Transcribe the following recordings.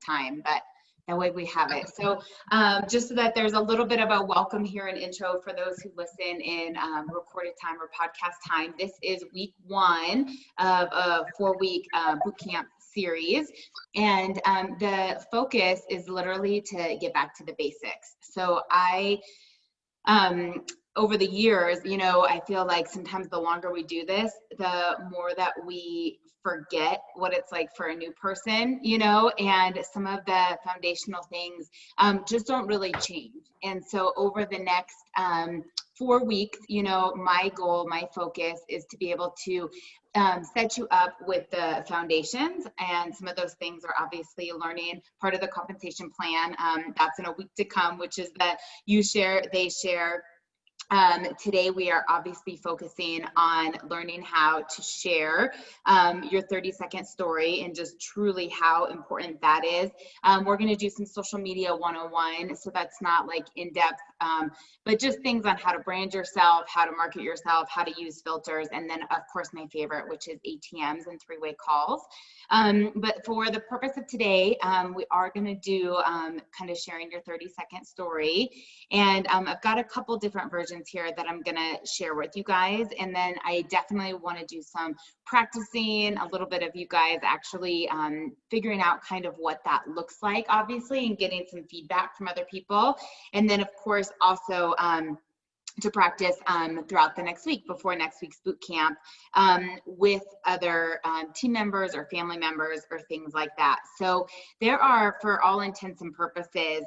time, but that way we have it. So just so that there's a little bit of a welcome here and intro for those who listen in recorded time or podcast time. This is week 1 of a 4-week boot camp series. And the focus is literally to get back to the basics. So over the years, you know, I feel like sometimes the longer we do this, the more that we forget what it's like for a new person, you know, and some of the foundational things just don't really change. And so over the next 4 weeks, you know, my goal, my focus is to be able to set you up with the foundations, and some of those things are obviously learning part of the compensation plan. That's in a week to come, which is that you share, they share. Today we are obviously focusing on learning how to share your 30-second story and just truly how important that is. We're going to do some social media 101, so that's not like in-depth, but just things on how to brand yourself, how to market yourself, how to use filters, and then of course my favorite, which is ATMs and 3-way calls. But for the purpose of today, we are going to do kind of sharing your 30-second story, and I've got a couple different versions here that I'm going to share with you guys. And then I definitely want to do some practicing, a little bit of you guys actually figuring out kind of what that looks like, obviously, and getting some feedback from other people. And then of course also to practice throughout the next week before next week's boot camp with other team members or family members or things like that. So there are, for all intents and purposes,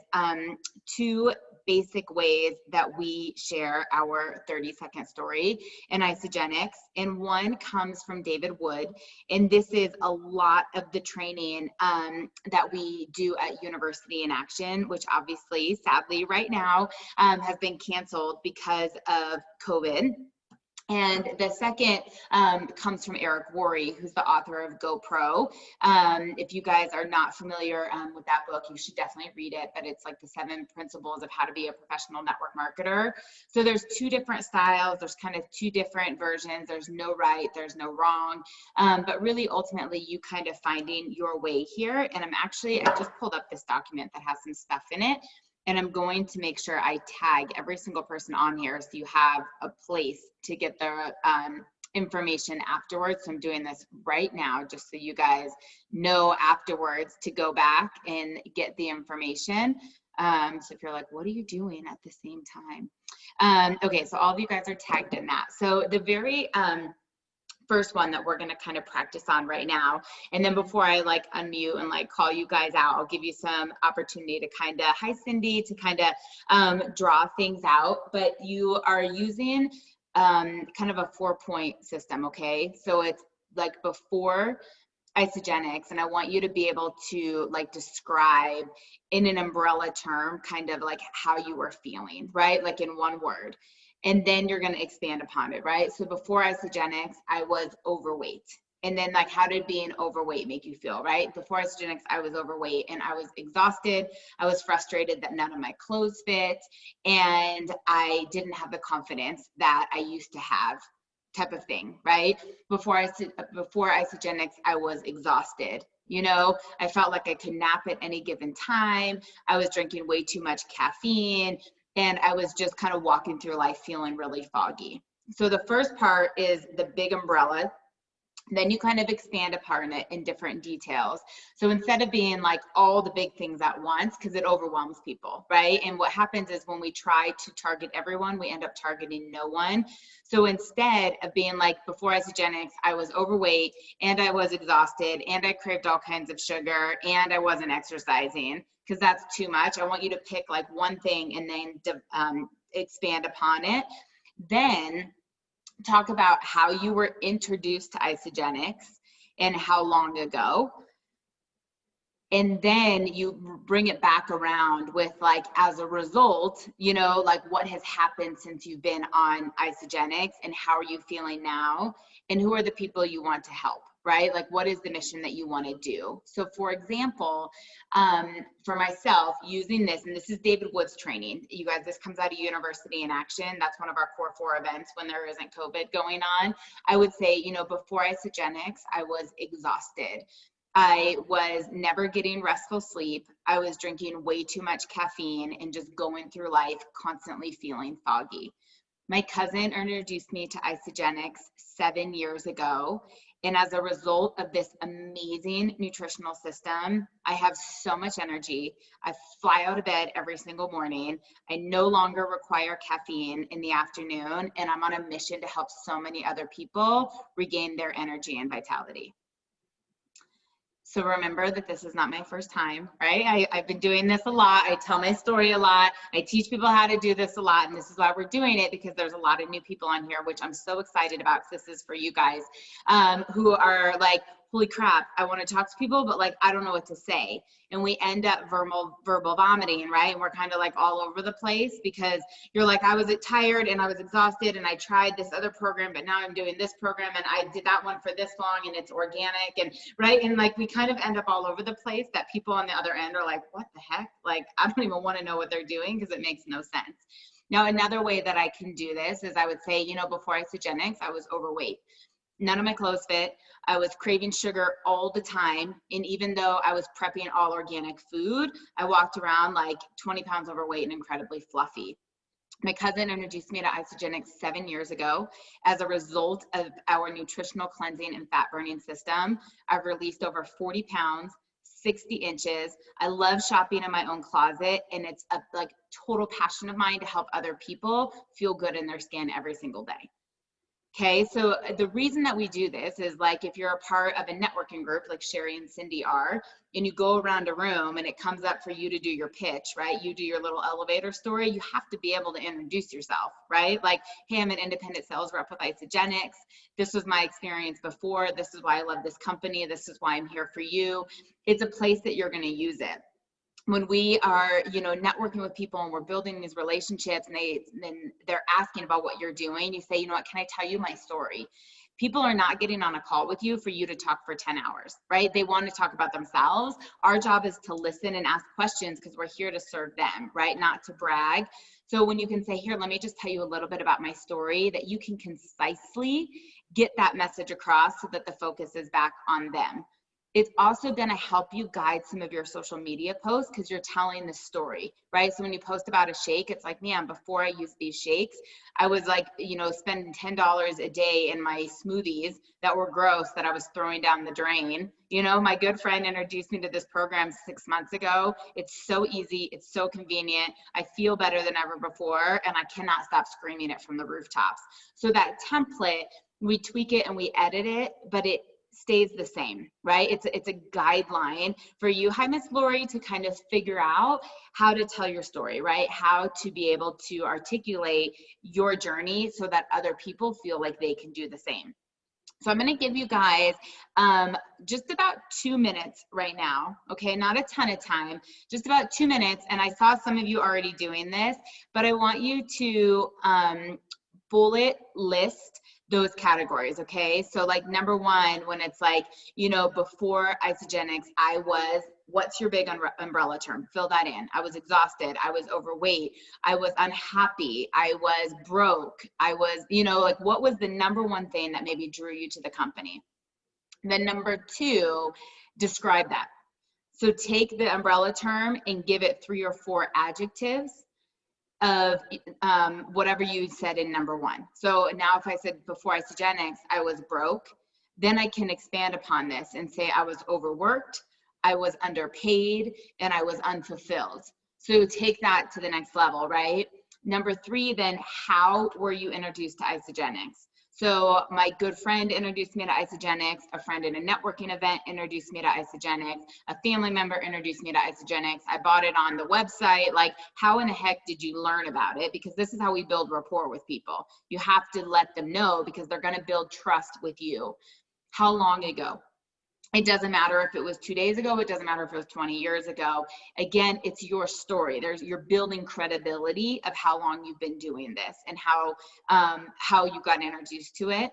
2 basic ways that we share our 30-second story in Isagenix, and one comes from David Wood, and this is a lot of the training that we do at University in Action, which obviously, sadly, right now has been canceled because of COVID. And the second comes from Eric Worre, who's the author of GoPro. If you guys are not familiar with that book, you should definitely read it, but it's like the 7 principles of how to be a professional network marketer. So there's 2 different styles. There's kind of 2 different versions. There's no right, there's no wrong, but really ultimately you kind of finding your way here. And I just pulled up this document that has some stuff in it. And I'm going to make sure I tag every single person on here so you have a place to get the information afterwards. So I'm doing this right now just so you guys know afterwards to go back and get the information. So if you're like, what are you doing at the same time? Okay, so all of you guys are tagged in that. So the very first one that we're going to kind of practice on right now, and then before I like unmute and like call you guys out, I'll give you some opportunity to kind of, hi Cindy, to kind of draw things out. But you are using kind of a 4-point system, okay? So it's like before Isagenix, and I want you to be able to like describe in an umbrella term kind of like how you were feeling, right? Like in one word. And then you're going to expand upon it, right? So before Isagenix, I was overweight. And then like, how did being overweight make you feel, right? Before Isagenix, I was overweight and I was exhausted. I was frustrated that none of my clothes fit. And I didn't have the confidence that I used to have, type of thing, right? Before Isagenix, I was exhausted. You know, I felt like I could nap at any given time. I was drinking way too much caffeine. And I was just kind of walking through life feeling really foggy. So the first part is the big umbrella. Then you kind of expand upon it in different details. So instead of being like all the big things at once, because it overwhelms people, right? And what happens is when we try to target everyone, we end up targeting no one. So instead of being like before Isagenix, I was overweight and I was exhausted and I craved all kinds of sugar and I wasn't exercising, because that's too much. I want you to pick like one thing and then expand upon it. Then talk about how you were introduced to Isagenix and how long ago. And then you bring it back around with like, as a result, you know, like what has happened since you've been on Isagenix and how are you feeling now? And who are the people you want to help, right? Like, what is the mission that you want to do? So for example, for myself using this, and this is David Wood's training, you guys, this comes out of University in Action. That's one of our core 4 events when there isn't COVID going on. I would say, you know, before Isagenix, I was exhausted. I was never getting restful sleep. I was drinking way too much caffeine and just going through life constantly feeling foggy. My cousin introduced me to Isagenix 7 years ago. And as a result of this amazing nutritional system, I have so much energy. I fly out of bed every single morning. I no longer require caffeine in the afternoon. And I'm on a mission to help so many other people regain their energy and vitality. So remember that this is not my first time, right? I've been doing this a lot. I tell my story a lot. I teach people how to do this a lot. And this is why we're doing it, because there's a lot of new people on here, which I'm so excited about, because this is for you guys who are like, holy crap, I want to talk to people, but like, I don't know what to say. And we end up verbal vomiting, right? And we're kind of like all over the place, because you're like, I was tired and I was exhausted and I tried this other program, but now I'm doing this program and I did that one for this long and it's organic, and right. And like, we kind of end up all over the place, that people on the other end are like, what the heck? Like, I don't even want to know what they're doing, because it makes no sense. Now, another way that I can do this is I would say, you know, before Isagenix, I was overweight. None of my clothes fit. I was craving sugar all the time. And even though I was prepping all organic food, I walked around like 20 pounds overweight and incredibly fluffy. My cousin introduced me to Isagenix 7 years ago. As a result of our nutritional cleansing and fat burning system, I've released over 40 pounds, 60 inches. I love shopping in my own closet, and it's a like total passion of mine to help other people feel good in their skin every single day. Okay, so the reason that we do this is, like, if you're a part of a networking group like Sherry and Cindy are, and you go around a room and it comes up for you to do your pitch, right? You do your little elevator story, you have to be able to introduce yourself, right? Like, hey, I'm an independent sales rep with Isagenix. This was my experience before. This is why I love this company. This is why I'm here for you. It's a place that you're going to use it. When we are, you know, networking with people and we're building these relationships, and they're asking about what you're doing, you say, you know what, can I tell you my story? People are not getting on a call with you for you to talk for 10 hours, right? They want to talk about themselves. Our job is to listen and ask questions, because we're here to serve them, right? Not to brag. So when you can say, here, let me just tell you a little bit about my story, that you can concisely get that message across so that the focus is back on them. It's also going to help you guide some of your social media posts, because you're telling the story, right? So when you post about a shake, it's like, man, before I used these shakes, I was like, you know, spending $10 a day in my smoothies that were gross, that I was throwing down the drain. You know, my good friend introduced me to this program 6 months ago. It's so easy. It's so convenient. I feel better than ever before, and I cannot stop screaming it from the rooftops. So that template, we tweak it and we edit it, but it stays the same, right? It's a guideline for you, hi, Miss Lori, to kind of figure out how to tell your story, right? How to be able to articulate your journey so that other people feel like they can do the same. So I'm going to give you guys just about 2 minutes right now, okay? Not a ton of time, just about 2 minutes. And I saw some of you already doing this, but I want you to bullet list those categories, okay? So like number one, when it's like, you know, before Isagenix, I was, what's your big umbrella term? Fill that in. I was exhausted. I was overweight. I was unhappy. I was broke. I was, you know, like, what was the number one thing that maybe drew you to the company? Then number two, describe that. So take the umbrella term and give it 3 or 4 adjectives of whatever you said in number one. So now if I said before Isagenix, I was broke, then I can expand upon this and say I was overworked, I was underpaid, and I was unfulfilled. So take that to the next level, right? Number 3, then how were you introduced to Isagenix? So my good friend introduced me to Isagenix, a friend in a networking event introduced me to Isagenix, a family member introduced me to Isagenix, I bought it on the website. Like, how in the heck did you learn about it? Because this is how we build rapport with people. You have to let them know, because they're going to build trust with you. How long ago? It doesn't matter if it was 2 days ago. It doesn't matter if it was 20 years ago. Again, it's your story. You're building credibility of how long you've been doing this and how you got introduced to it.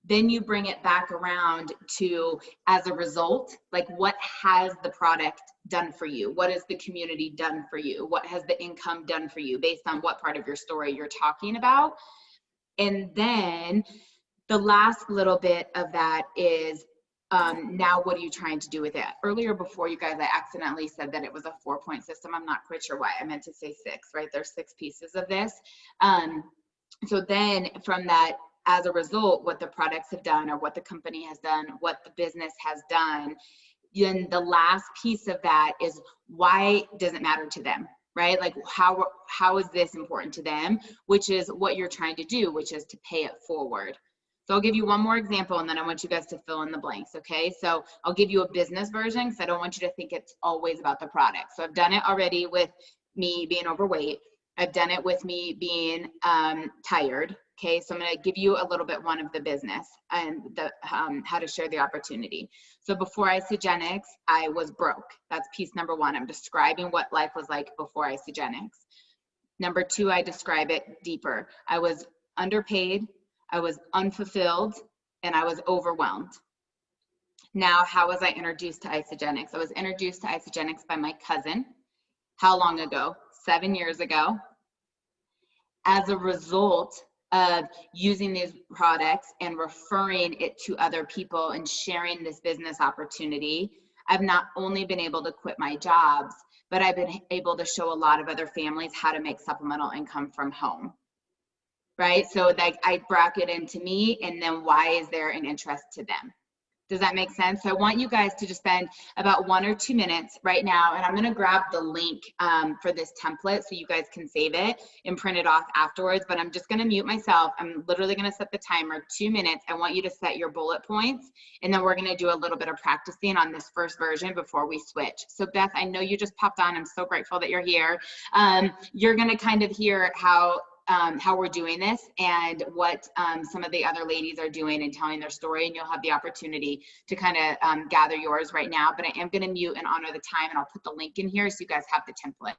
Then you bring it back around to, as a result, like, what has the product done for you? What has the community done for you? What has the income done for you, based on what part of your story you're talking about? And then the last little bit of that is, Now what are you trying to do with it? Earlier before, you guys, I accidentally said that it was a 4-point system. I'm not quite sure why. I meant to say 6, right? There's 6 pieces of this. So then from that, as a result, what the products have done or what the company has done, what the business has done, then the last piece of that is, why does it matter to them, right? Like how is this important to them, which is what you're trying to do, which is to pay it forward. So I'll give you one more example, and then I want you guys to fill in the blanks, okay? So I'll give you a business version because I don't want you to think it's always about the product. So I've done it already with me being overweight. I've done it with me being tired. Okay, so I'm going to give you a little bit one of the business and the how to share the opportunity. So before Isagenix, I was broke. That's piece number 1. I'm describing what life was like before Isagenix. Number 2, I describe it deeper. I was underpaid, I was unfulfilled, and I was overwhelmed. Now, how was I introduced to Isagenix? I was introduced to Isagenix by my cousin. How long ago? 7 years ago. As a result of using these products and referring it to other people and sharing this business opportunity, I've not only been able to quit my jobs, but I've been able to show a lot of other families how to make supplemental income from home, right? So like I bracket into me, and then why is there an interest to them? Does that make sense? So I want you guys to just spend about 1 or 2 minutes right now, and I'm going to grab the link for this template so you guys can save it and print it off afterwards, but I'm just going to mute myself. I'm literally going to set the timer 2 minutes. I want you to set your bullet points, and then we're going to do a little bit of practicing on this first version before we switch. So Beth, I know you just popped on. I'm so grateful that you're here. You're going to kind of hear how we're doing this and what some of the other ladies are doing and telling their story, and you'll have the opportunity to kind of gather yours right now. But I am going to mute and honor the time, and I'll put the link in here so you guys have the template.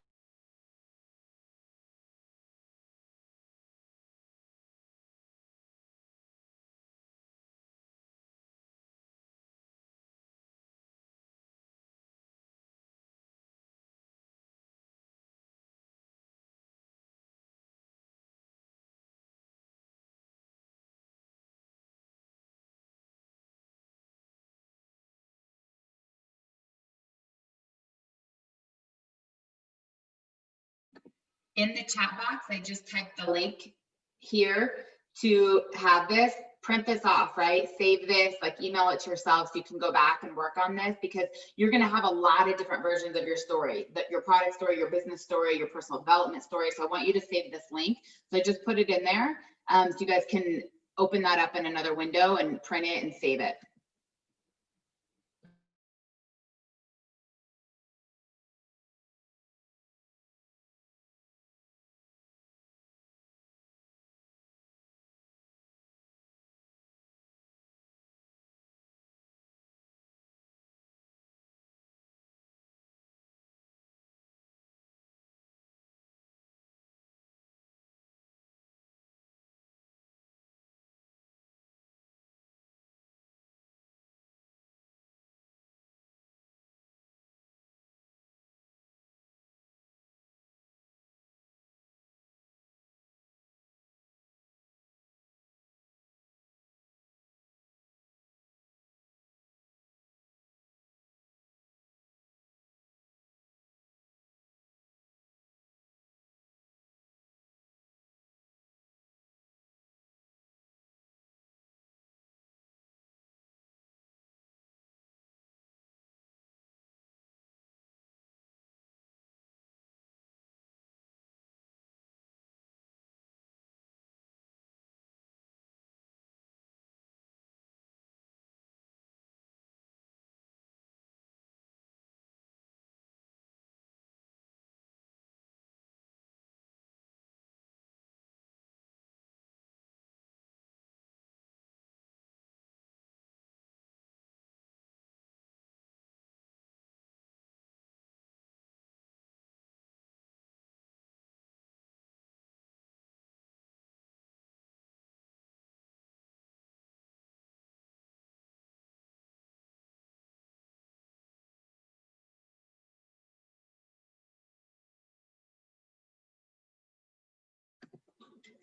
In the chat box, I just typed the link here to have this. Print this off, right? Save this, like email it to yourself so you can go back and work on this, because you're going to have a lot of different versions of your story, your product story, your business story, your personal development story. So I want you to save this link. So I just put it in there so you guys can open that up in another window and print it and save it.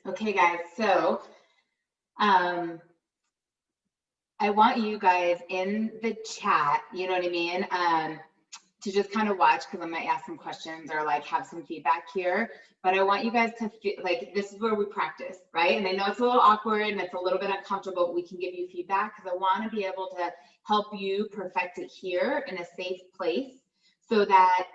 Okay, guys, so I want you guys in the chat, you know what I mean? To just kind of watch, because I might ask some questions or like have some feedback here. But I want you guys to feel like this is where we practice, right? And I know it's a little awkward and it's a little bit uncomfortable, but we can give you feedback because I want to be able to help you perfect it here in a safe place so that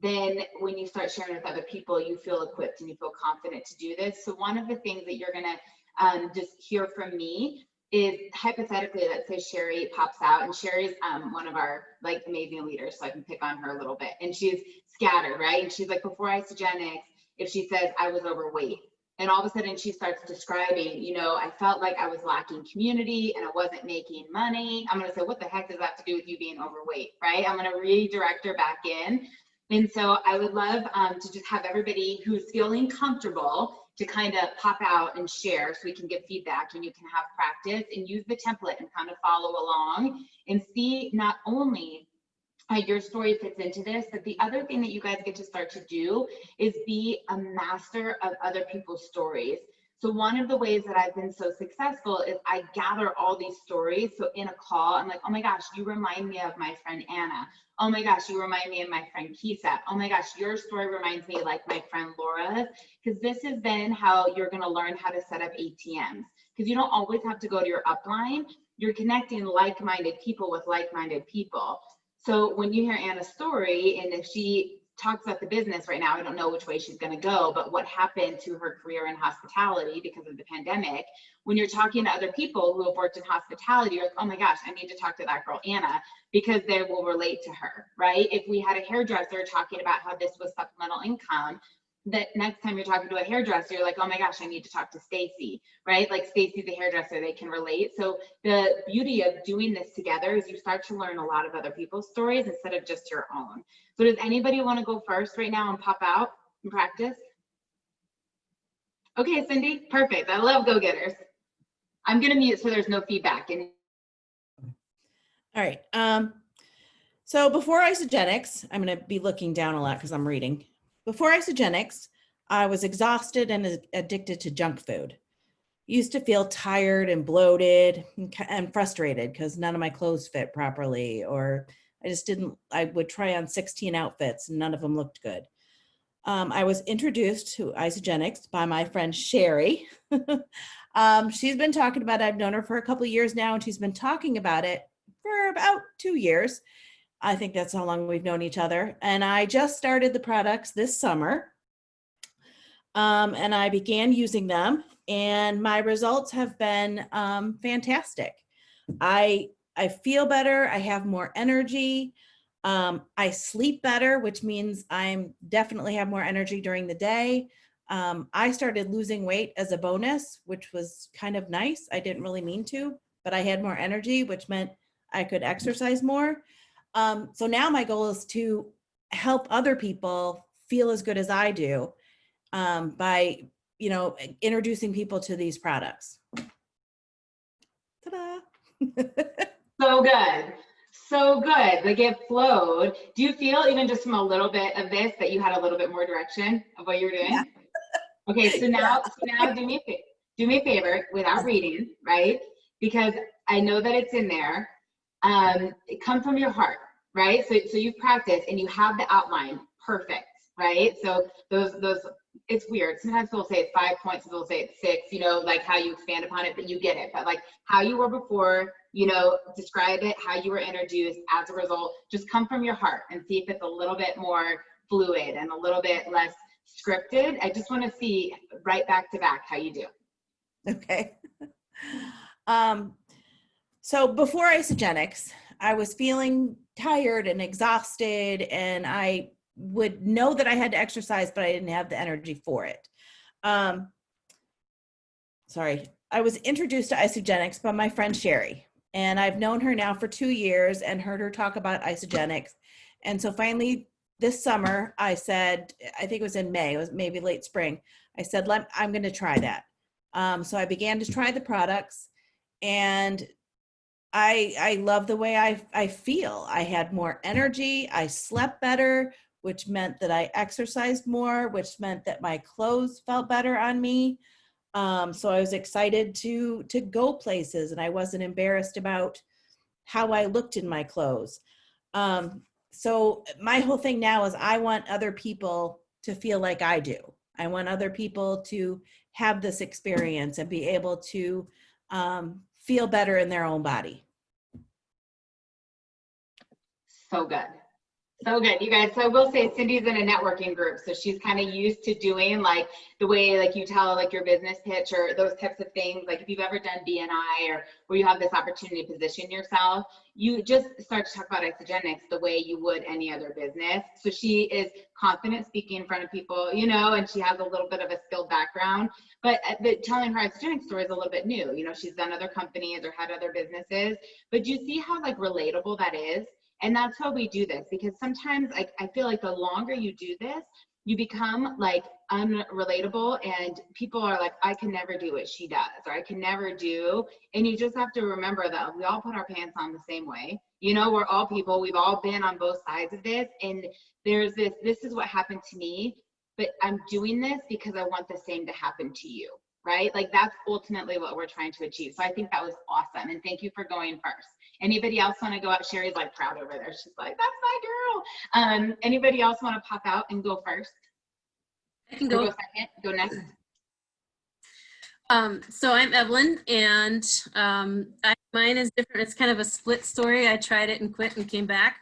then when you start sharing with other people, you feel equipped and you feel confident to do this. So one of the things that you're gonna just hear from me is hypothetically, let's say Sherry pops out, and Sherry's one of our like amazing leaders, so I can pick on her a little bit. And she's scattered, right? And she's like, before Isagenix, if she says I was overweight, and all of a sudden she starts describing, you know, I felt like I was lacking community and I wasn't making money. I'm gonna say, what the heck does that have to do with you being overweight, right? I'm gonna redirect her back in. And so I would love to just have everybody who's feeling comfortable to kind of pop out and share so we can give feedback and you can have practice and use the template and kind of follow along and see not only how your story fits into this, but the other thing that you guys get to start to do is be a master of other people's stories. So one of the ways that I've been so successful is I gather all these stories. So in a call, I'm like, oh my gosh, you remind me of my friend Anna. Oh my gosh, you remind me of my friend Kisa. Oh my gosh, your story reminds me like my friend Laura's, because this is then how you're going to learn how to set up ATMs, because you don't always have to go to your upline. You're connecting like-minded people with like-minded people. So when you hear Anna's story, and if she talks about the business right now, I don't know which way she's going to go, but what happened to her career in hospitality because of the pandemic, when you're talking to other people who have worked in hospitality, you're like, oh my gosh, I need to talk to that girl Anna, because they will relate to her, right? If we had a hairdresser talking about how this was supplemental income, that next time you're talking to a hairdresser, you're like, oh my gosh, I need to talk to Stacy, right? Like Stacy's a hairdresser, they can relate. So the beauty of doing this together is you start to learn a lot of other people's stories instead of just your own. So does anybody want to go first right now and pop out and practice? Okay, Cindy, perfect. I love go-getters. I'm gonna mute so there's no feedback. And all right. So before Isagenix, I'm going to be looking down a lot because I'm reading. Before Isagenix, I was exhausted and addicted to junk food. Used to feel tired and bloated and frustrated because none of my clothes fit properly, or I would try on 16 outfits and none of them looked good. I was introduced to Isagenix by my friend Sherry. She's been talking about it. I've known her for a couple of years now, and she's been talking about it for about 2 years. I think that's how long we've known each other. And I just started the products this summer. And I began using them, and my results have been fantastic. I feel better. I have more energy. I sleep better, which means I'm definitely have more energy during the day. I started losing weight as a bonus, which was kind of nice. I didn't really mean to, but I had more energy, which meant I could exercise more. So now my goal is to help other people feel as good as I do by, introducing people to these products. Ta-da! so good. So good. Like it flowed. Do you feel even just from a little bit of this that you had a little bit more direction of what you're doing? Yeah. Okay, so now do me a favor without reading, right? Because I know that it's in there. It come from your heart, right? So you practice and you have the outline perfect, right? So those it's weird. Sometimes people say it's 5 points, people say it's 6, like how you expand upon it, but you get it. But like how you were before, describe it, how you were introduced as a result, just come from your heart and see if it's a little bit more fluid and a little bit less scripted. I just want to see right back to back how you do. Okay. So before Isagenix, I was feeling tired and exhausted, and I would know that I had to exercise, but I didn't have the energy for it. I was introduced to Isagenix by my friend Sherry, and I've known her now for 2 years and heard her talk about Isagenix. And so finally this summer, I said, I think it was in May, it was maybe late spring, I said, I'm going to try that. So I began to try the products, and I love the way I feel. I had more energy. I slept better, which meant that I exercised more, which meant that my clothes felt better on me. So I was excited to go places, and I wasn't embarrassed about how I looked in my clothes. So my whole thing now is I want other people to feel like I do. I want other people to have this experience and be able to feel better in their own body. So good. So good, you guys. So I will say Cindy's in a networking group, so she's kind of used to doing like the way like you tell like your business pitch or those types of things. Like if you've ever done BNI or where you have this opportunity to position yourself, you just start to talk about Isagenix the way you would any other business. So she is confident speaking in front of people, you know, and she has a little bit of a skilled background. But telling her Isagenix story is a little bit new. You know, she's done other companies or had other businesses. But do you see how like relatable that is? And that's why we do this, because sometimes I feel like the longer you do this, you become like unrelatable and people are like, I can never do what she does, or I can never do. And you just have to remember that we all put our pants on the same way. You know, we're all people. We've all been on both sides of this. And there's this is what happened to me, but I'm doing this because I want the same to happen to you, right? Like that's ultimately what we're trying to achieve. So I think that was awesome. And thank you for going first. Anybody else want to go out? Sherry's like proud over there. She's like, that's my girl. Anybody else want to pop out and go first? I can go. Go second. Go next. So I'm Evelyn, and mine is different. It's kind of a split story. I tried it and quit and came back.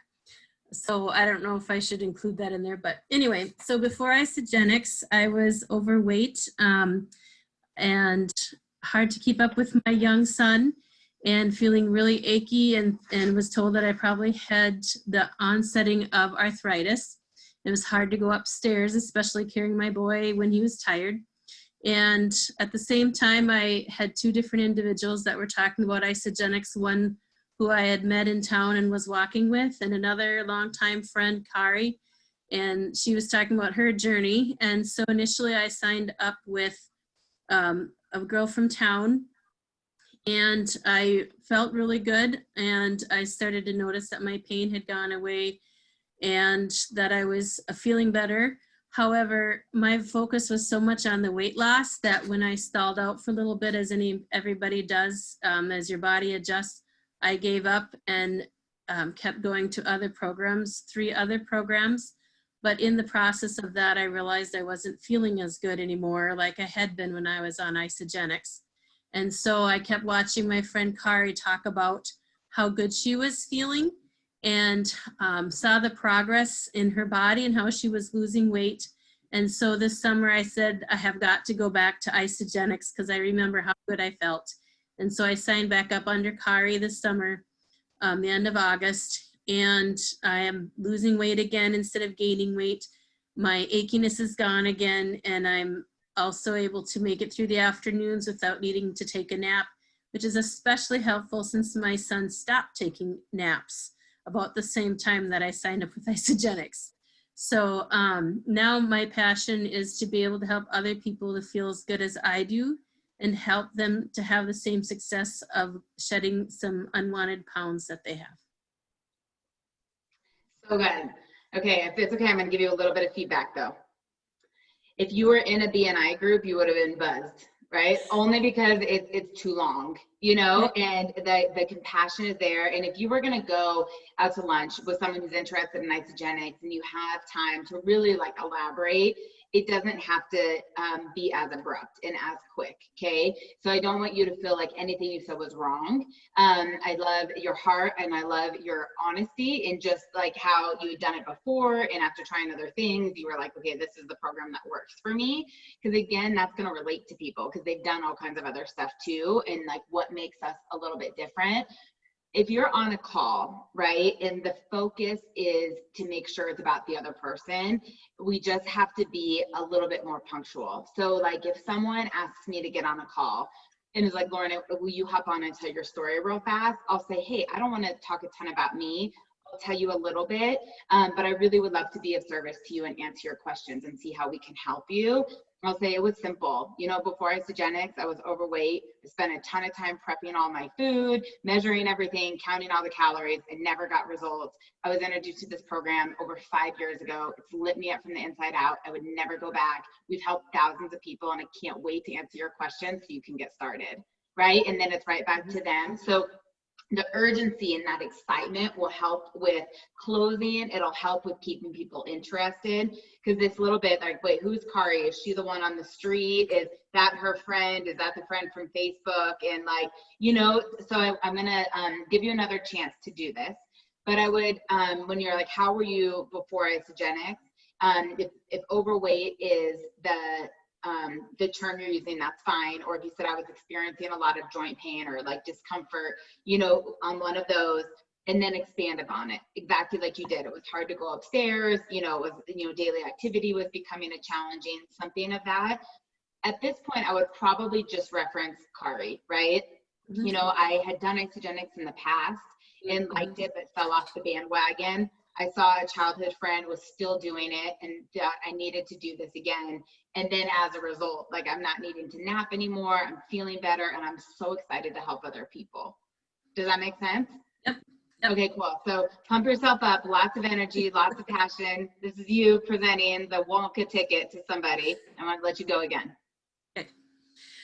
So I don't know if I should include that in there. But anyway, so before Isagenix, I was overweight and hard to keep up with my young son, and feeling really achy, and was told that I probably had the onsetting of arthritis. It was hard to go upstairs, especially carrying my boy when he was tired. And at the same time, I had two different individuals that were talking about Isagenix, one who I had met in town and was walking with, and another longtime friend, Kari, and she was talking about her journey. And so initially I signed up with a girl from town, and I felt really good, and I started to notice that my pain had gone away and that I was feeling better. However, my focus was so much on the weight loss that when I stalled out for a little bit, as everybody does, as your body adjusts, I gave up and kept going to other programs, 3 other programs. But in the process of that, I realized I wasn't feeling as good anymore like I had been when I was on Isagenix. And so I kept watching my friend Kari talk about how good she was feeling, and saw the progress in her body and how she was losing weight. And so this summer I said, I have got to go back to Isagenix because I remember how good I felt. And so I signed back up under Kari this summer, the end of August, and I am losing weight again instead of gaining weight. My achiness is gone again, and I'm also able to make it through the afternoons without needing to take a nap, which is especially helpful since my son stopped taking naps about the same time that I signed up with Isagenix. So now my passion is to be able to help other people to feel as good as I do and help them to have the same success of shedding some unwanted pounds that they have. So good. Okay, if it's okay, I'm gonna give you a little bit of feedback though. If you were in a BNI group, you would have been buzzed, right? Only because it's too long, you know, and the compassion is there. And if you were going to go out to lunch with someone who's interested in Isagenix and you have time to really like elaborate, it doesn't have to be as abrupt and as quick, okay? So I don't want you to feel like anything you said was wrong. I love your heart and I love your honesty and just like how you had done it before, and after trying other things, you were like, okay, this is the program that works for me. Because again, that's gonna relate to people because they've done all kinds of other stuff too, and like what makes us a little bit different. If you're on a call, right, and the focus is to make sure it's about the other person, we just have to be a little bit more punctual. So like if someone asks me to get on a call and is like, Lauren, will you hop on and tell your story real fast? I'll say, hey, I don't want to talk a ton about me. I'll tell you a little bit, but I really would love to be of service to you and answer your questions and see how we can help you. I'll say it was simple. You know, before Isagenix, I was overweight. I spent a ton of time prepping all my food, measuring everything, counting all the calories, and never got results. I was introduced to this program over 5 years ago. It's lit me up from the inside out. I would never go back. We've helped thousands of people, and I can't wait to answer your questions so you can get started, right? And then it's right back to them. So the urgency and that excitement will help with closing. It'll help with keeping people interested, because this little bit like, wait, who's Kari? Is she the one on the street? Is that her friend? Is that the friend from Facebook? And like, you know, so I'm gonna give you another chance to do this. But I would, when you're like, how were you before Isagenix? If overweight is the term you're using, that's fine. Or if you said I was experiencing a lot of joint pain or like discomfort, you know, on one of those, and then expand upon it exactly like you did. It was hard to go upstairs, you know, it was, you know, daily activity was becoming a challenging, something of that. At this point, I would probably just reference Kari, right? Mhm. You know, I had done Isagenix in the past and liked it, but fell off the bandwagon. I saw a childhood friend was still doing it, and I needed to do this again. And then as a result, like, I'm not needing to nap anymore. I'm feeling better, and I'm so excited to help other people. Does that make sense? Yep. Yep. Okay, cool. So pump yourself up, lots of energy, lots of passion. This is you presenting the Wonka ticket to somebody. I'm gonna let you go again.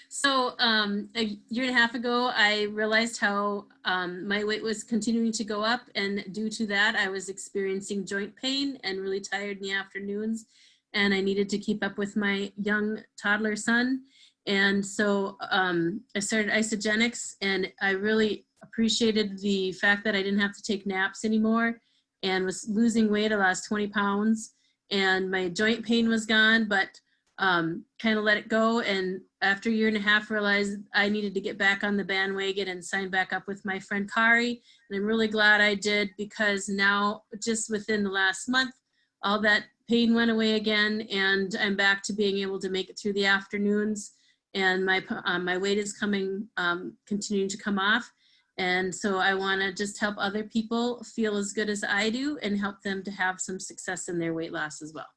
So a year and a half ago, I realized how my weight was continuing to go up, and due to that, I was experiencing joint pain and really tired in the afternoons, and I needed to keep up with my young toddler son. And so I started Isagenix, and I really appreciated the fact that I didn't have to take naps anymore, and was losing weight. I lost 20 pounds, and my joint pain was gone, but kind of let it go. And after a year and a half, realized I needed to get back on the bandwagon and sign back up with my friend Kari. And I'm really glad I did, because now just within the last month, all that pain went away again, and I'm back to being able to make it through the afternoons. And my weight is continuing to come off. And so I want to just help other people feel as good as I do, and help them to have some success in their weight loss as well.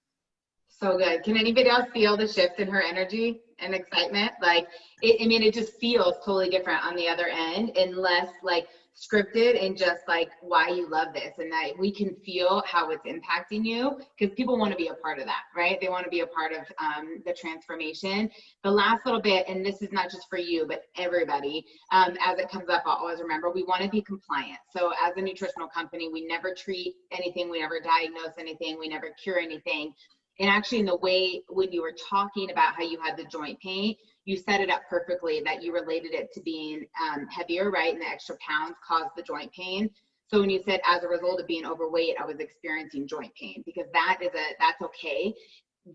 So good. Can anybody else feel the shift in her energy and excitement? Like, I mean, it just feels totally different on the other end, and less like scripted, and just like why you love this, and that we can feel how it's impacting you, because people want to be a part of that, right? They want to be a part of the transformation. The last little bit, and this is not just for you, but everybody, as it comes up, I'll always remember, we want to be compliant. So as a nutritional company, we never treat anything, we never diagnose anything, we never cure anything. And actually, in the way when you were talking about how you had the joint pain, you set it up perfectly, that you related it to being heavier, right? And the extra pounds caused the joint pain. So when you said, as a result of being overweight, I was experiencing joint pain, because that's okay.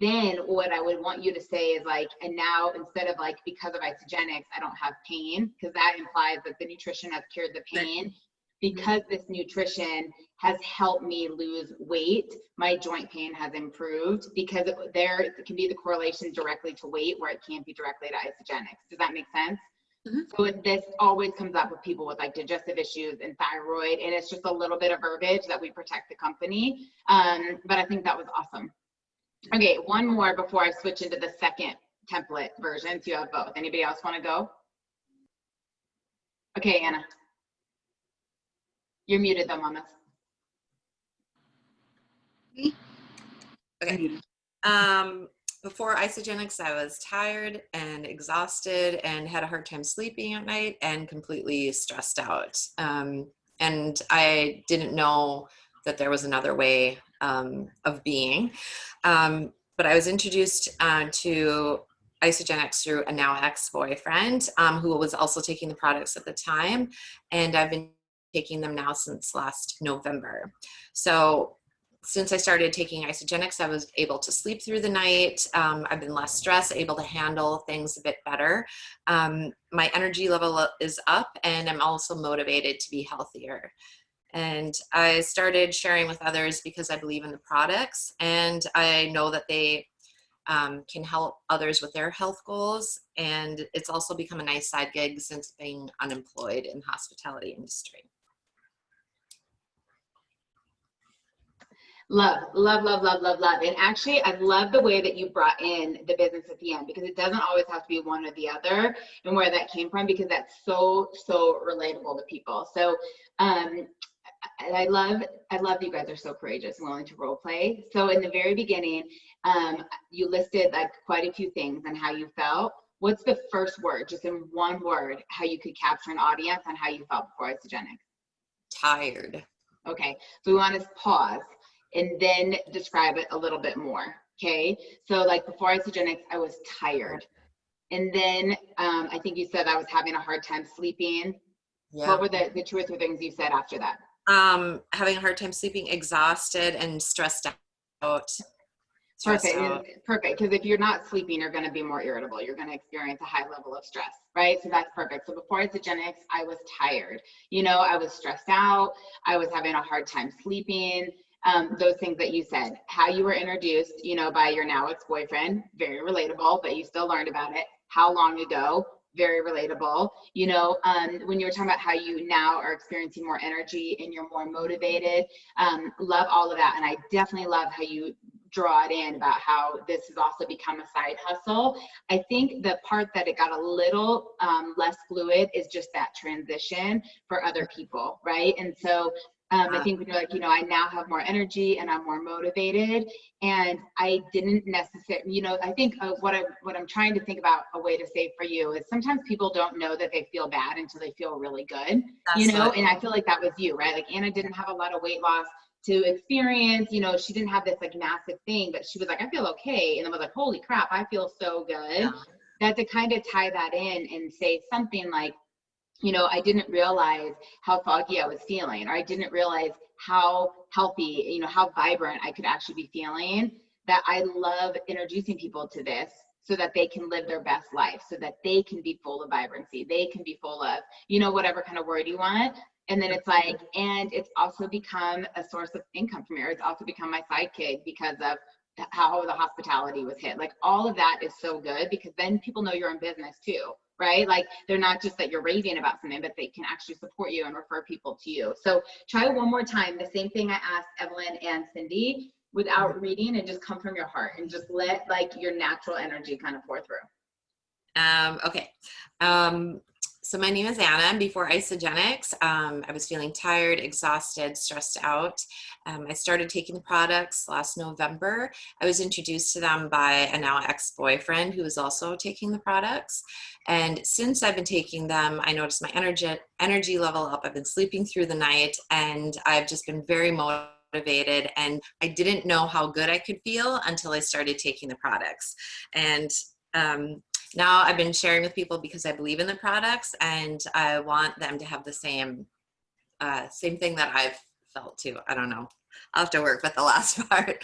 Then what I would want you to say is like, and now instead of like, because of Isagenix, I don't have pain, because that implies that the nutrition has cured the pain. Because this nutrition has helped me lose weight, my joint pain has improved, because it can be the correlation directly to weight, where it can't be directly to Isagenix. Does that make sense? Mm-hmm. So this always comes up with people with like digestive issues and thyroid, and it's just a little bit of verbiage that we protect the company. But I think that was awesome. Okay, one more before I switch into the second template version, so you have both. Anybody else want to go? Okay, Anna. You're muted though, Mama. Okay. Before Isagenix, I was tired and exhausted and had a hard time sleeping at night and completely stressed out. And I didn't know that there was another way of being. But I was introduced to Isagenix through a now ex-boyfriend who was also taking the products at the time. And I've been taking them now since last November. So since I started taking Isagenix, I was able to sleep through the night. I've been less stressed, able to handle things a bit better. My energy level is up, and I'm also motivated to be healthier. And I started sharing with others because I believe in the products, and I know that they can help others with their health goals. And it's also become a nice side gig since being unemployed in the hospitality industry. Love, love, love, love, love, love. And actually, I love the way that you brought in the business at the end, because it doesn't always have to be one or the other, and where that came from, because that's so, so relatable to people. So I love you guys are so courageous and willing to role play. So in the very beginning, you listed like quite a few things on how you felt. What's the first word, just in one word, how you could capture an audience on how you felt before Isagenix? Tired. Okay, so we want to pause and then describe it a little bit more. Okay, so like before Isagenix, I was tired. And then I think you said I was having a hard time sleeping. Yeah. What were the 2 or 3 things you said after that? Having a hard time sleeping, exhausted, and stressed out. Perfect. Perfect. Because if you're not sleeping, you're going to be more irritable. You're going to experience a high level of stress, right? So that's perfect. So before Isagenix, I was tired. You know, I was stressed out. I was having a hard time sleeping. Those things that you said. How you were introduced, you know, by your now ex-boyfriend, very relatable, but you still learned about it. How long ago? Very relatable. You know, when you were talking about how you now are experiencing more energy and you're more motivated, love all of that. And I definitely love how you draw it in about how this has also become a side hustle. I think the part that it got a little less fluid is just that transition for other people, right? And so I think when you're like, you know, I now have more energy and I'm more motivated, and I didn't necessarily, you know, I think what I'm trying to think about a way to say for you is sometimes people don't know that they feel bad until they feel really good, you know, and I feel like that was you, right? Like Anna didn't have a lot of weight loss to experience, you know, she didn't have this like massive thing, but she was like, I feel okay. And then was like, holy crap, I feel so good. Yeah. That to kind of tie that in and say something like, you know, I didn't realize how foggy I was feeling, or I didn't realize how healthy, you know, how vibrant I could actually be feeling, that I love introducing people to this so that they can live their best life, so that they can be full of vibrancy, they can be full of, you know, whatever kind of word you want. And then it's like, and it's also become a source of income for me, or it's also become my sidekick because of how the hospitality was hit. Like all of that is so good, because then people know you're in business too, right? Like they're not just that you're raving about something, but they can actually support you and refer people to you. So try one more time, the same thing I asked Evelyn and Cindy, without reading, and just come from your heart and just let like your natural energy kind of pour through. Okay. So my name is Anna, and before Isagenix, I was feeling tired, exhausted, stressed out. I started taking the products last November. I was introduced to them by a now ex-boyfriend who was also taking the products. And since I've been taking them, I noticed my energy level up. I've been sleeping through the night, and I've just been very motivated, and I didn't know how good I could feel until I started taking the products. And now I've been sharing with people because I believe in the products, and I want them to have the same thing that I've felt too. I don't know. I'll have to work with the last part.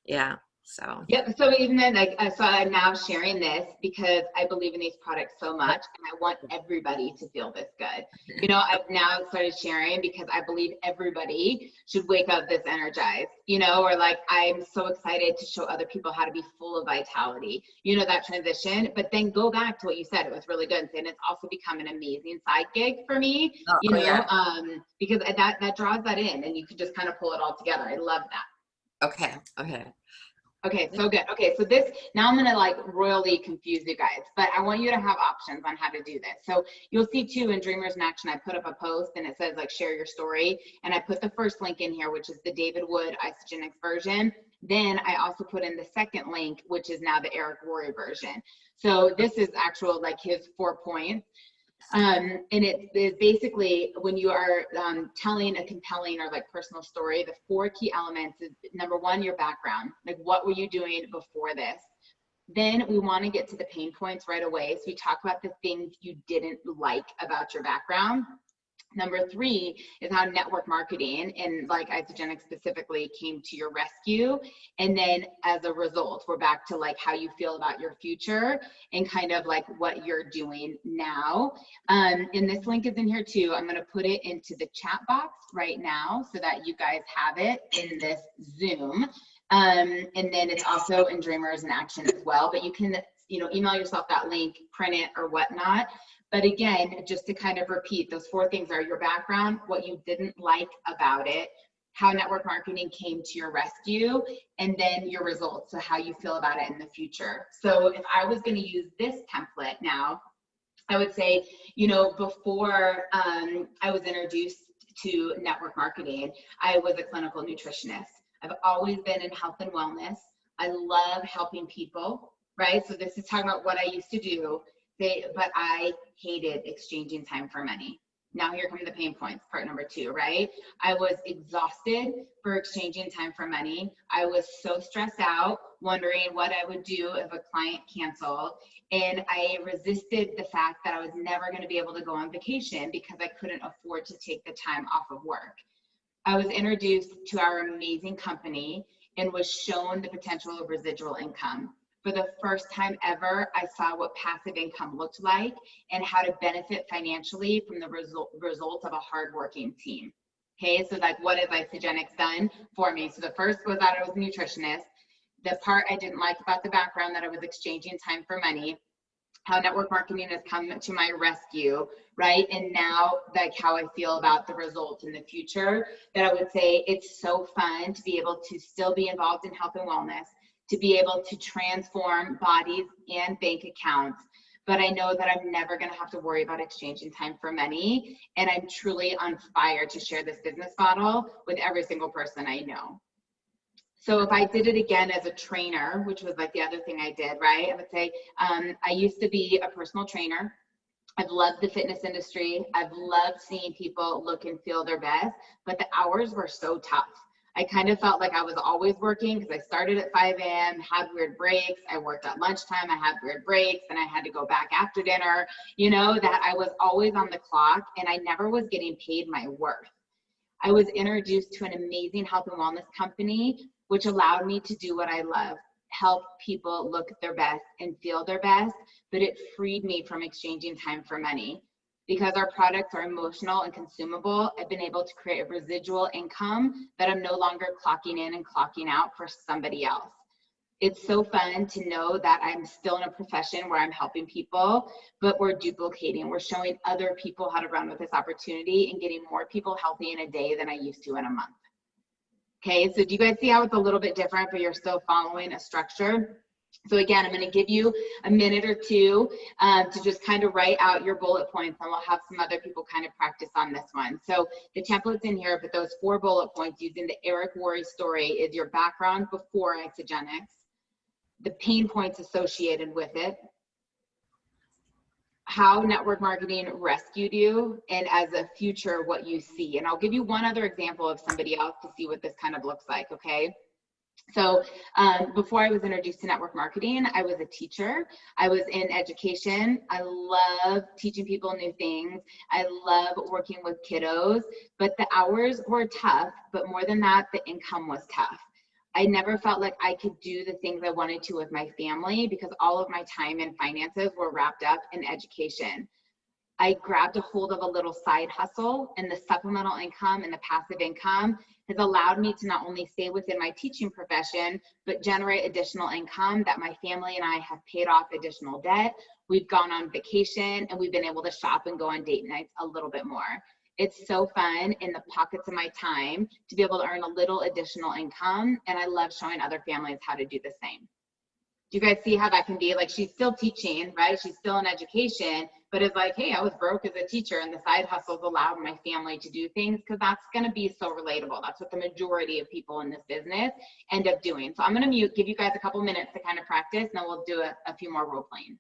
Yeah. So. Yep. So even then, like, so I'm now sharing this because I believe in these products so much, and I want everybody to feel this good. You know, I've now started sharing because I believe everybody should wake up this energized, you know, or like, I'm so excited to show other people how to be full of vitality, you know, that transition. But then go back to what you said. It was really good. And it's also become an amazing side gig for me, you know, yeah. Because that draws that in, and you can just kind of pull it all together. I love that. Okay. Okay, so good. Okay, so this, now I'm gonna like royally confuse you guys, but I want you to have options on how to do this. So you'll see too in Dreamers in Action, I put up a post and it says like share your story. And I put the first link in here, which is the David Wood Isagenix version. Then I also put in the second link, which is now the Eric Rory version. So this is actual like his 4 points. And it is basically when you are telling a compelling or like personal story, the 4 key elements is number 1, your background. Like what were you doing before this? Then we want to get to the pain points right away. So you talk about the things you didn't like about your background. Number 3 is how network marketing and like Isagenix specifically came to your rescue. And then as a result, we're back to like how you feel about your future and kind of like what you're doing now. And this link is in here too. I'm going to put it into the chat box right now so that you guys have it in this Zoom. And then it's also in Dreamers in Action as well, but you can, you know, email yourself that link, print it or whatnot. But again, just to kind of repeat, those 4 things are your background, what you didn't like about it, how network marketing came to your rescue, and then your results, so how you feel about it in the future. So if I was going to use this template now, I would say, you know, before I was introduced to network marketing, I was a clinical nutritionist. I've always been in health and wellness. I love helping people, right? So this is talking about what I used to do, but I hated exchanging time for money. Now here come the pain points, part number 2, right? I was exhausted for exchanging time for money. I was so stressed out, wondering what I would do if a client canceled. And I resisted the fact that I was never going to be able to go on vacation because I couldn't afford to take the time off of work. I was introduced to our amazing company and was shown the potential of residual income. For the first time ever, I saw what passive income looked like and how to benefit financially from the result of a hardworking team. Okay, so like, what has Isagenix done for me? So the first was that I was a nutritionist. The part I didn't like about the background, that I was exchanging time for money, how network marketing has come to my rescue, right? And now, like, how I feel about the results in the future, that I would say it's so fun to be able to still be involved in health and wellness, to be able to transform bodies and bank accounts. But I know that I'm never going to have to worry about exchanging time for money. And I'm truly on fire to share this business model with every single person I know. So if I did it again as a trainer, which was like the other thing I did, right? I would say I used to be a personal trainer. I've loved the fitness industry. I've loved seeing people look and feel their best, but the hours were so tough. I kind of felt like I was always working because I started at 5 a.m., had weird breaks. I worked at lunchtime, I had weird breaks, and I had to go back after dinner, you know, that I was always on the clock and I never was getting paid my worth. I was introduced to an amazing health and wellness company, which allowed me to do what I love, help people look their best and feel their best, but it freed me from exchanging time for money. Because our products are emotional and consumable, I've been able to create a residual income that I'm no longer clocking in and clocking out for somebody else. It's so fun to know that I'm still in a profession where I'm helping people, but we're duplicating. We're showing other people how to run with this opportunity and getting more people healthy in a day than I used to in a month. Okay, so do you guys see how it's a little bit different, but you're still following a structure? So again, I'm going to give you a minute or two to just kind of write out your bullet points, and we'll have some other people kind of practice on this one. So the template's in here, but those 4 bullet points using the Eric Worre story is your background before Isagenix, the pain points associated with it, how network marketing rescued you, and as a future, what you see. And I'll give you one other example of somebody else to see what this kind of looks like, okay? So before I was introduced to network marketing, I was a teacher. I was in education. I love teaching people new things. I love working with kiddos, but the hours were tough, but more than that, the income was tough. I never felt like I could do the things I wanted to with my family because all of my time and finances were wrapped up in education. I grabbed a hold of a little side hustle, and the supplemental income and the passive income has allowed me to not only stay within my teaching profession, but generate additional income that my family and I have paid off additional debt. We've gone on vacation and we've been able to shop and go on date nights a little bit more. It's so fun in the pockets of my time to be able to earn a little additional income. And I love showing other families how to do the same. Do you guys see how that can be? Like, she's still teaching, right? She's still in education, but it's like, hey, I was broke as a teacher and the side hustles allowed my family to do things, because that's going to be so relatable. That's what the majority of people in this business end up doing. So I'm going to give you guys a couple minutes to kind of practice, and then we'll do a few more role playing.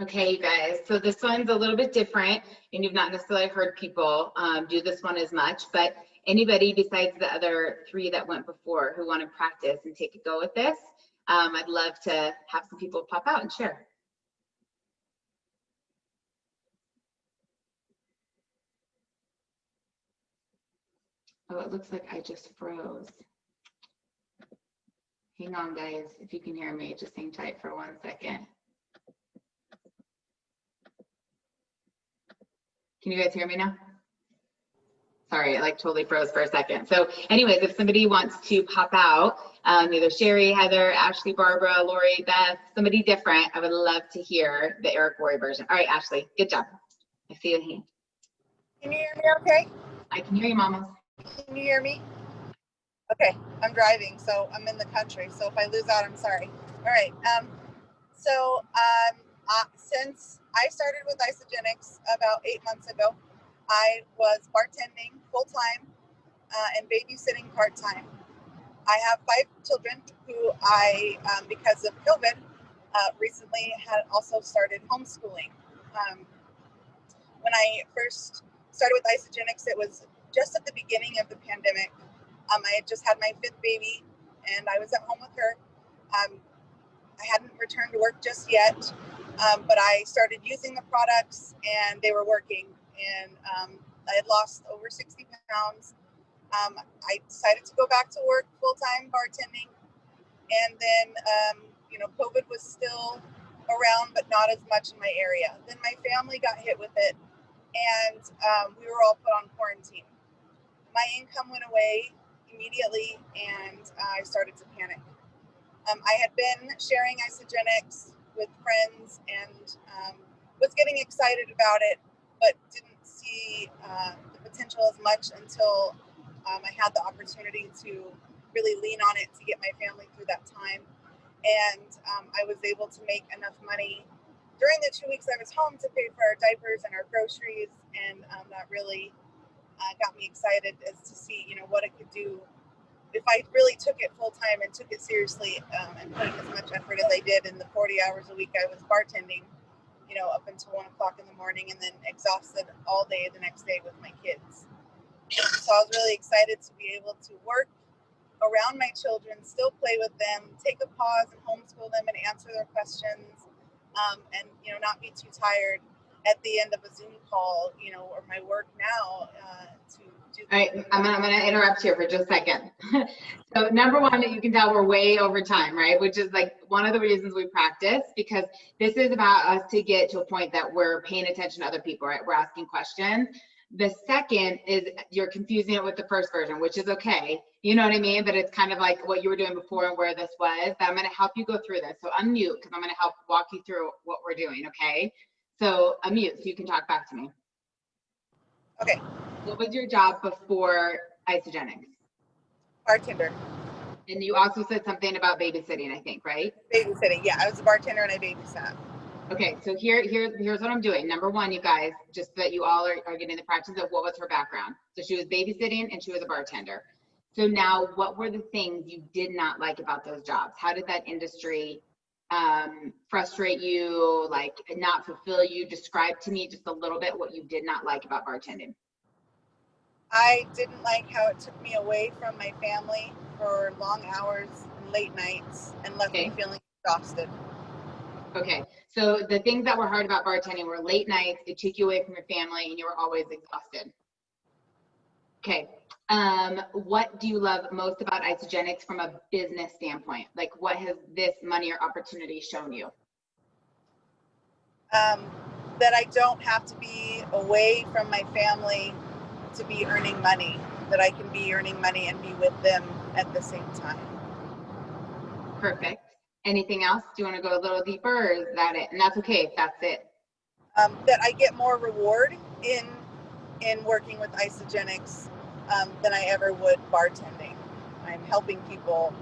Okay, you guys, so this one's a little bit different and you've not necessarily heard people do this one as much, but anybody besides the other 3 that went before who want to practice and take a go with this, I'd love to have some people pop out and share. Oh, it looks like I just froze. Hang on, guys, if you can hear me, just hang tight for 1 second. Can you guys hear me now? Sorry, it like totally froze for a second. So anyways, if somebody wants to pop out, either Sherry, Heather, Ashley, Barbara, Lori, Beth, somebody different, I would love to hear the Eric Roy version. All right, Ashley, good job. I see a hand. Can you hear me okay? I can hear you, Mama. Can you hear me? Okay, I'm driving, so I'm in the country. So if I lose out, I'm sorry. All right. Since I started with Isagenix about 8 months ago, I was bartending full-time and babysitting part-time. I have 5 children who I, because of COVID, recently had also started homeschooling. When I first started with Isagenix, it was just at the beginning of the pandemic. I had just had my 5th baby and I was at home with her. I hadn't returned to work just yet, but I started using the products and they were working, and I had lost over 60 pounds. I decided to go back to work full-time bartending, and then COVID was still around, but not as much in my area. Then my family got hit with it, and we were all put on quarantine. My income went away immediately, and I started to panic. I had been sharing Isagenix with friends and was getting excited about it, but didn't see the potential as much until I had the opportunity to really lean on it to get my family through that time. And I was able to make enough money during the 2 weeks I was home to pay for our diapers and our groceries, and that really got me excited as to see, what it could do if I really took it full time and took it seriously, and put in as much effort as I did in the 40 hours a week I was bartending, up until 1 o'clock in the morning, and then exhausted all day the next day with my kids. So I was really excited to be able to work around my children, still play with them, take a pause and homeschool them and answer their questions, and not be too tired at the end of a Zoom call, or my work now, to do. All right, I'm gonna interrupt here for just a second. So number one, you can tell we're way over time, right? Which is like one of the reasons we practice, because this is about us to get to a point that we're paying attention to other people, right? We're asking questions. The second is you're confusing it with the first version, which is okay. You know what I mean? But it's kind of like what you were doing before and where this was. But I'm gonna help you go through this. So unmute, because I'm gonna help walk you through what we're doing, okay? So unmute so you can talk back to me. Okay. What was your job before Isagenix? Bartender. And you also said something about babysitting, I think, right? Babysitting. Yeah, I was a bartender and I babysat. Okay, so here's what I'm doing. Number one, you guys, just so that you all are getting the practice of what was her background. So she was babysitting and she was a bartender. So now, what were the things you did not like about those jobs? How did that industry frustrate you, like not fulfill you? Describe to me just a little bit what you did not like about bartending. I didn't like how it took me away from my family for long hours and late nights and left me feeling exhausted. Okay, so the things that were hard about bartending were late nights, it took you away from your family, and you were always exhausted. Okay, what do you love most about Isagenix from a business standpoint? Like, what has this money or opportunity shown you? That I don't have to be away from my family to be earning money, that I can be earning money and be with them at the same time. Perfect. Anything else? Do you want to go a little deeper, or is that it? And that's okay if that's it. That I get more reward in working with Isagenix than I ever would bartending. I'm helping people.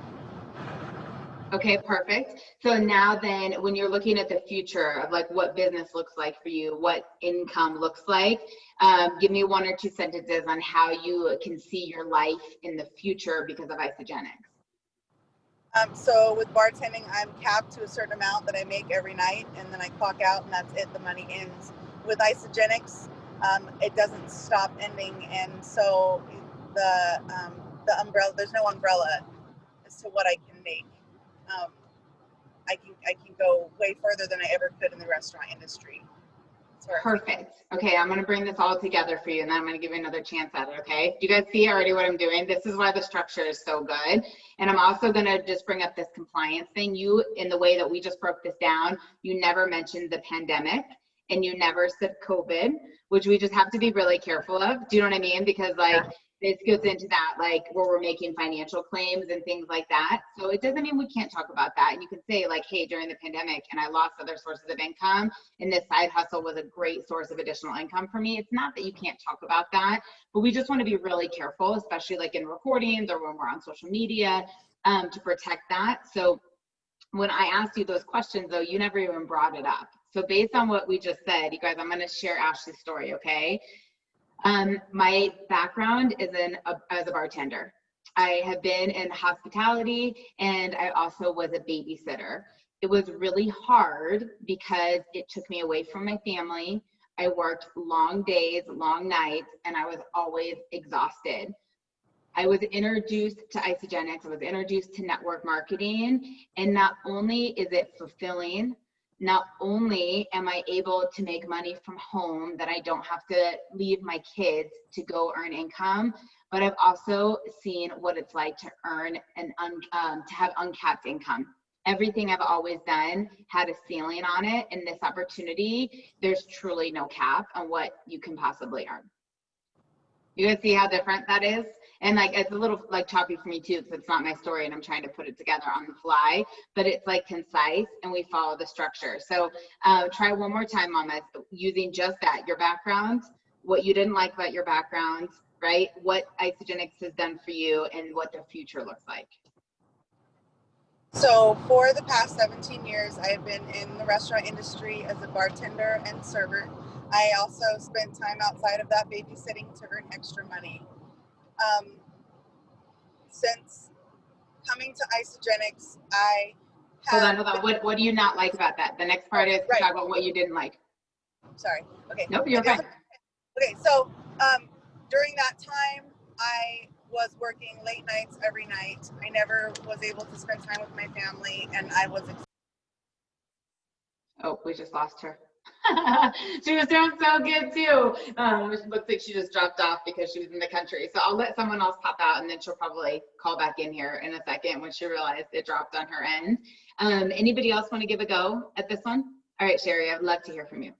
Okay, perfect. So now then, when you're looking at the future of like what business looks like for you, what income looks like, give me 1 or 2 sentences on how you can see your life in the future because of Isagenix. So with bartending, I'm capped to a certain amount that I make every night, and then I clock out, and that's it. The money ends. With Isagenix, it doesn't stop ending, and so the umbrella, there's no umbrella as to what I can make. I can go way further than I ever could in the restaurant industry. Perfect. Okay, I'm going to bring this all together for you, and then I'm going to give you another chance at it, okay? Do you guys see already what I'm doing? This is why the structure is so good. And I'm also going to just bring up this compliance thing. You, in the way that we just broke this down, you never mentioned the pandemic, and you never said COVID, which we just have to be really careful of. Do you know what I mean? Because like, this goes into that, like where we're making financial claims and things like that. So it doesn't mean we can't talk about that. And you can say like, hey, during the pandemic and I lost other sources of income and this side hustle was a great source of additional income for me. It's not that you can't talk about that, but we just want to be really careful, especially like in recordings or when we're on social media, to protect that. So when I asked you those questions though, you never even brought it up. So based on what we just said, you guys, I'm going to share Ashley's story, okay? My background is as a bartender. I have been in hospitality and I also was a babysitter. It was really hard because it took me away from my family. I worked long days, long nights, and I was always exhausted. I was introduced to Isagenix, I was introduced to network marketing, and not only is it fulfilling, not only am I able to make money from home that I don't have to leave my kids to go earn income, but I've also seen what it's like to earn to have uncapped income. Everything I've always done had a ceiling on it. In this opportunity, there's truly no cap on what you can possibly earn. You guys see how different that is? And like, it's a little like choppy for me too, because it's not my story and I'm trying to put it together on the fly, but it's like concise and we follow the structure. So try one more time on this, using just that, your background, what you didn't like about your background, right? What Isagenix has done for you and what the future looks like. So for the past 17 years, I have been in the restaurant industry as a bartender and server. I also spent time outside of that babysitting to earn extra money. Since coming to Isagenix, I have... Hold on. What do you not like about that? The next part is talk about what you didn't like. Sorry. Okay. Nope, you're fine. Okay, so during that time, I was working late nights every night. I never was able to spend time with my family, and I was... Oh, we just lost her. She was doing so good too. It looks like she just dropped off because she was in the country. So I'll let someone else pop out and then she'll probably call back in here in a second when she realized it dropped on her end. Anybody else want to give a go at this one? All right, Sherry, I'd love to hear from you.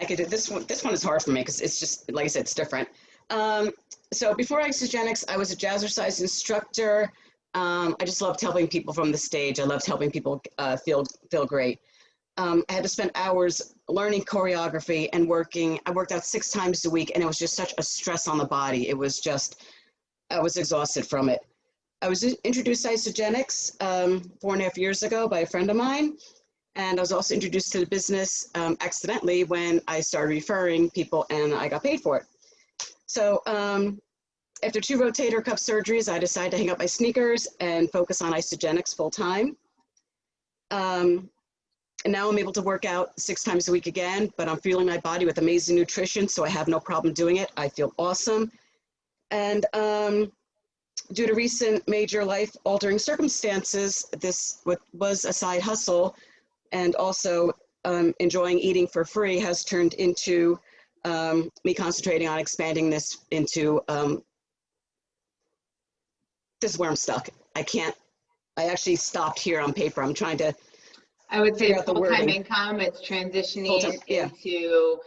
I could do this one. This one is hard for me because it's just, like I said, it's different. So before Isagenix, I was a Jazzercise instructor. I just loved helping people from the stage. I loved helping people feel great. I had to spend hours learning choreography and working. I worked out 6 times a week, and it was just such a stress on the body. It was just, I was exhausted from it. I was introduced to Isagenix 4.5 years ago by a friend of mine. And I was also introduced to the business accidentally when I started referring people and I got paid for it. So after 2 rotator cuff surgeries, I decided to hang up my sneakers and focus on Isagenix full time. And now I'm able to work out 6 times a week again, but I'm fueling my body with amazing nutrition, so I have no problem doing it. I feel awesome. And due to recent major life-altering circumstances, this was a side hustle, and also enjoying eating for free has turned into me concentrating on expanding this into, this is where I'm stuck. I actually stopped here on paper. I'm trying to, I would say full-time income, it's transitioning into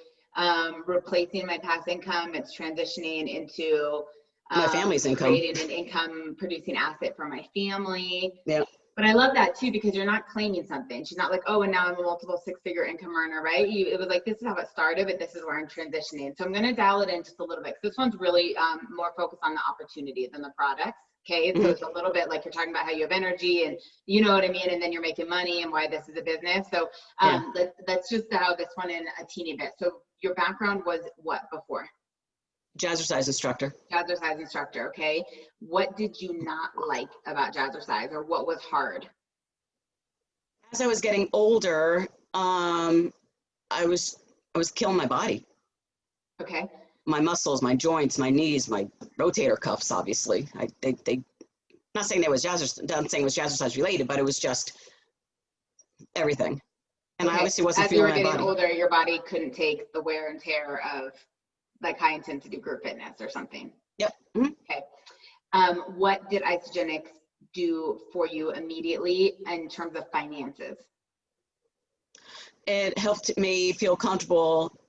replacing my past income. It's transitioning into my family's income, creating an income producing asset for my family. Yeah. But I love that too, because you're not claiming something. She's not like, oh, and now I'm a multiple 6-figure income earner, right? It was like, this is how it started, but this is where I'm transitioning. So I'm going to dial it in just a little bit. This one's really more focused on the opportunity than the products. Okay, so it's a little bit like you're talking about how you have energy and you know what I mean, and then you're making money and why this is a business. So let's just dial this one in a teeny bit. So your background was what before? Jazzercise instructor. Jazzercise instructor, okay. What did you not like about Jazzercise, or what was hard? As I was getting older, I was killing my body, Okay. my muscles, my joints, my knees, my rotator cuffs. Obviously, they not saying there was jazzercise, saying it was jazzercise related, but it was just everything. And I Okay. obviously wasn't As you were feeling my getting body. older, your body couldn't take the wear and tear of like high intensity group fitness or something. Yep. Mhm. Okay. What did Isagenix do for you immediately in terms of finances? It helped me feel comfortable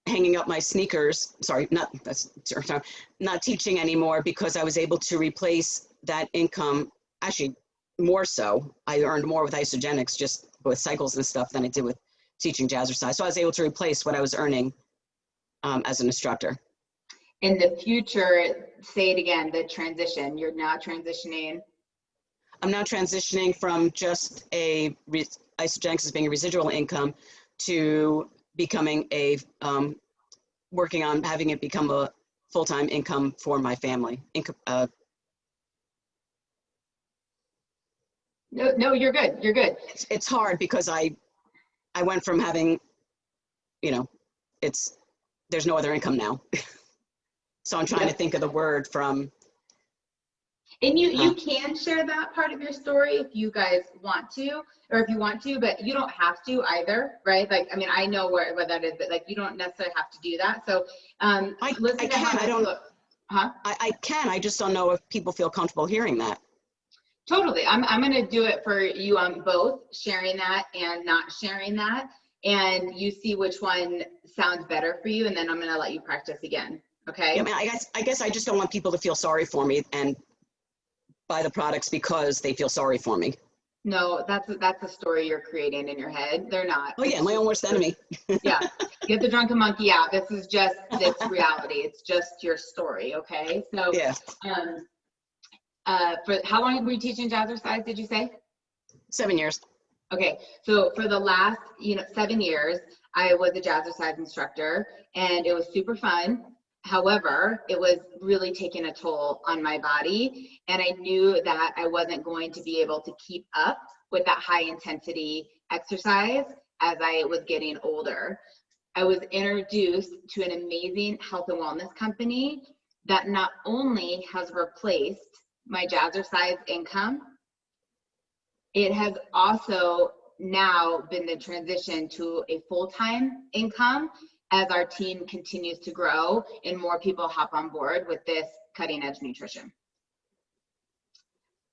hanging up my sneakers. Sorry, not teaching anymore, because I was able to replace that income. Actually, more so, I earned more with Isagenix, just with cycles and stuff, than I did with teaching Jazzercise. So I was able to replace what I was earning as an instructor. In the future, say it again, the transition, you're now transitioning. I'm now transitioning from just Isagenix as being a residual income to becoming working on having it become a full-time income for my family. No, you're good. You're good. It's hard because I went from having, there's no other income now. So I'm trying to think of the word from. And you can share that part of your story if you guys want to, or if you want to, but you don't have to either, right? Like, I mean, I know where that is, but like, you don't necessarily have to do that. So I can, I just don't know if people feel comfortable hearing that. Totally. I'm going to do it for you on both sharing that and not sharing that. And you see which one sounds better for you. And then I'm going to let you practice again. Okay. Yeah, I guess I just don't want people to feel sorry for me and buy the products because they feel sorry for me. No, that's a story you're creating in your head. They're not. Oh yeah, my own worst enemy. Yeah. Get the drunken monkey out. This is just reality. It's just your story. Okay. So yeah. For how long were you teaching Jazzercise, did you say? 7 years. Okay, so for the last 7 years, I was a Jazzercise instructor, and it was super fun. However, it was really taking a toll on my body, and I knew that I wasn't going to be able to keep up with that high intensity exercise as I was getting older. I was introduced to an amazing health and wellness company that not only has replaced my Jazzercise income, it has also now been the transition to a full-time income as our team continues to grow and more people hop on board with this cutting-edge nutrition.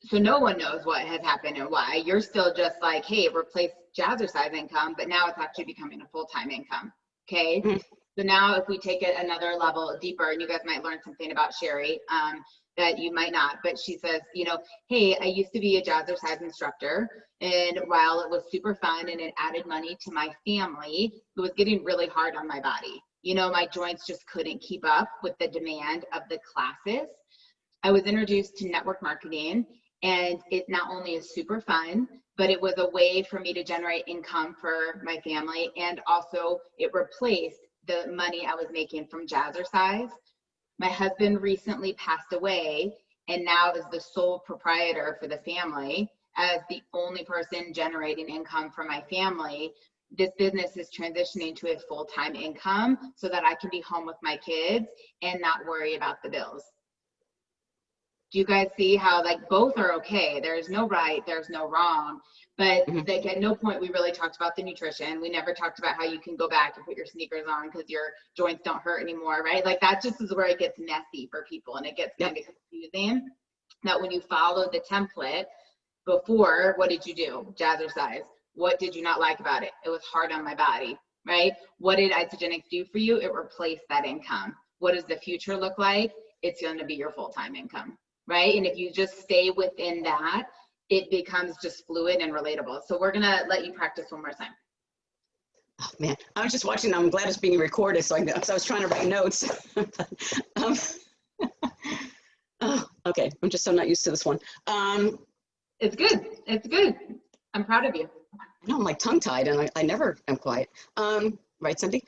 So no one knows what has happened and why. You're still just like, hey, replace Jazzercise income, but now it's actually becoming a full-time income, okay? Mm-hmm. So now if we take it another level deeper, and you guys might learn something about Sherry that you might not, but she says, hey, I used to be a Jazzercise instructor, and while it was super fun and it added money to my family, it was getting really hard on my body. My joints just couldn't keep up with the demand of the classes. I was introduced to network marketing, and it not only is super fun, but it was a way for me to generate income for my family, and also it replaced the money I was making from Jazzercise. My husband recently passed away and now is the sole proprietor for the family. As the only person generating income for my family, this business is transitioning to a full-time income so that I can be home with my kids and not worry about the bills. Do you guys see how like both are okay? There's no right, there's no wrong, but like at no point we really talked about the nutrition. We never talked about how you can go back and put your sneakers on because your joints don't hurt anymore, right? Like that just is where it gets messy for people, and it gets kind of confusing. That when you follow the template before, what did you do? Jazzercise. What did you not like about it? It was hard on my body, right? What did Isagenix do for you? It replaced that income. What does the future look like? It's going to be your full-time income. Right? And if you just stay within that, it becomes just fluid and relatable. So we're going to let you practice one more time. Oh, man, I was just watching. I'm glad it's being recorded. So I was trying to write notes. Oh, okay. I'm just so not used to this one. It's good. It's good. I'm proud of you. I know I'm like tongue tied and I never am quiet. Right, Cindy?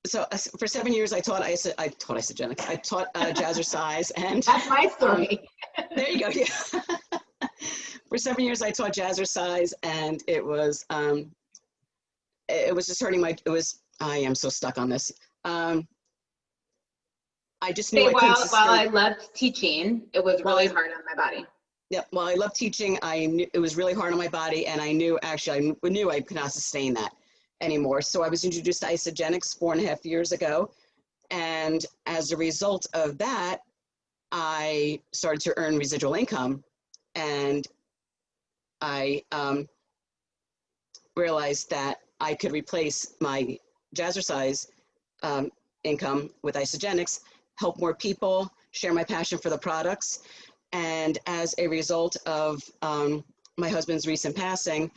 so for 7 years, I taught Isagenix. I taught Jazzercise, and That's my story. there you go. Yeah. For 7 years, I taught Jazzercise, and it was just hurting my. I am so stuck on this. I just knew I couldn't sustain. While I loved teaching, it was really hard on my body. Yeah, while I loved teaching, I knew it was really hard on my body, and I knew I could not sustain that anymore. So I was introduced to Isagenix 4.5 years ago, and as a result of that, I started to earn residual income, and I realized that I could replace my Jazzercise income with Isagenix, help more people, share my passion for the products. And as a result of my husband's recent passing,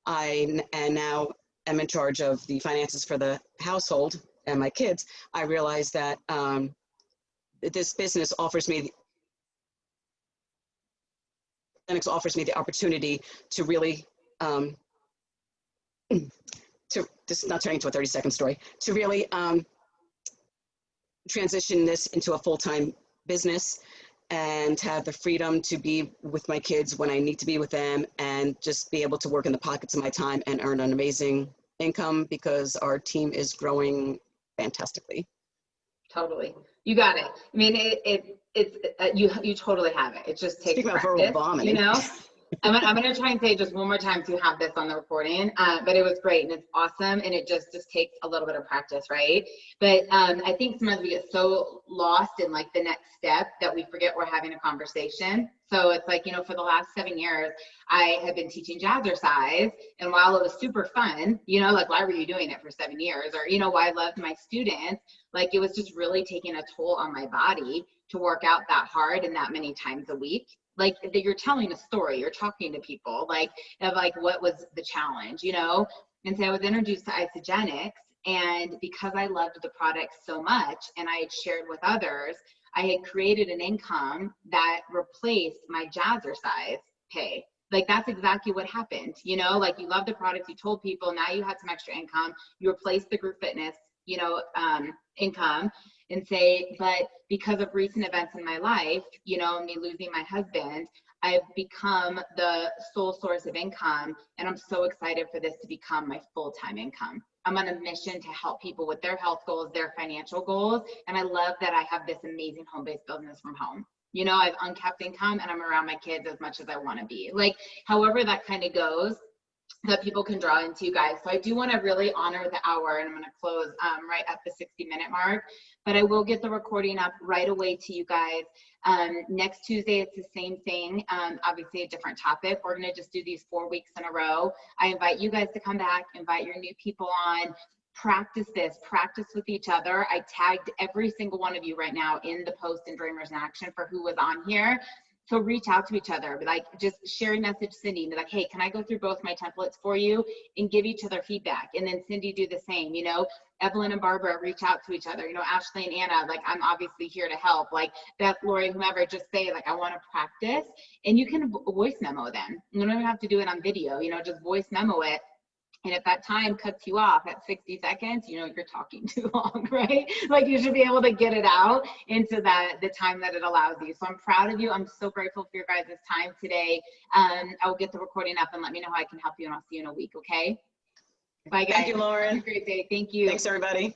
I now am in charge of the finances for the household and my kids. I realized that this business offers me the opportunity to really this is not turning into a 30-second story, to really transition this into a full-time business and have the freedom to be with my kids when I need to be with them, and just be able to work in the pockets of my time and earn an amazing income because our team is growing fantastically. Totally. You got it. I mean, you totally have it. It just takes practice, verbal vomiting. you know? I'm gonna try and say it just one more time so you have this on the recording, but it was great and it's awesome, and it just takes a little bit of practice, right? But I think sometimes we get so lost in like the next step that we forget we're having a conversation. So it's like, you know, for the last 7 years, I have been teaching Jazzercise, and while it was super fun, you know, like why were you doing it for 7 years? Or, you know, why I loved my students, like it was just really taking a toll on my body to work out that hard and that many times a week. Like that you're telling a story, you're talking to people, like of like what was the challenge, you know? And so I was introduced to Isagenix, and because I loved the product so much and I had shared with others, I had created an income that replaced my Jazzercise pay. Like that's exactly what happened, you know? Like you love the product, you told people, now you had some extra income, you replaced the group fitness, you know, income, and say, but because of recent events in my life, you know, me losing my husband, I've become the sole source of income, and I'm so excited for this to become my full-time income. I'm on a mission to help people with their health goals, their financial goals, and I love that I have this amazing home-based business from home. You know, I have uncapped income, and I'm around my kids as much as I want to be. Like, however that kind of goes, that people can draw into, you guys. So I do want to really honor the hour, and I'm going to close right at the 60-minute mark, but I will get the recording up right away to you guys. Next Tuesday, it's the same thing, obviously a different topic. We're going to just do these 4 weeks in a row. I invite you guys to come back, invite your new people on, practice this, practice with each other. I tagged every single one of you right now in the post in Dreamers in Action for who was on here. So reach out to each other, like just share a message Cindy, and be like, hey, can I go through both my templates for you, and give each other feedback? And then Cindy do the same, you know, Evelyn and Barbara reach out to each other, you know, Ashley and Anna, like I'm obviously here to help, like Beth, Lori, whomever, just say like, I want to practice, and you can voice memo them. You don't even have to do it on video, you know, just voice memo it. And if that time cuts you off at 60 seconds, you know, you're talking too long, right? Like you should be able to get it out into the time that it allows you. So I'm proud of you. I'm so grateful for your guys' time today. I will get the recording up and let me know how I can help you, and I'll see you in a week, okay? Bye, guys. Thank you, Lauren. Have a great day. Thank you. Thanks, everybody.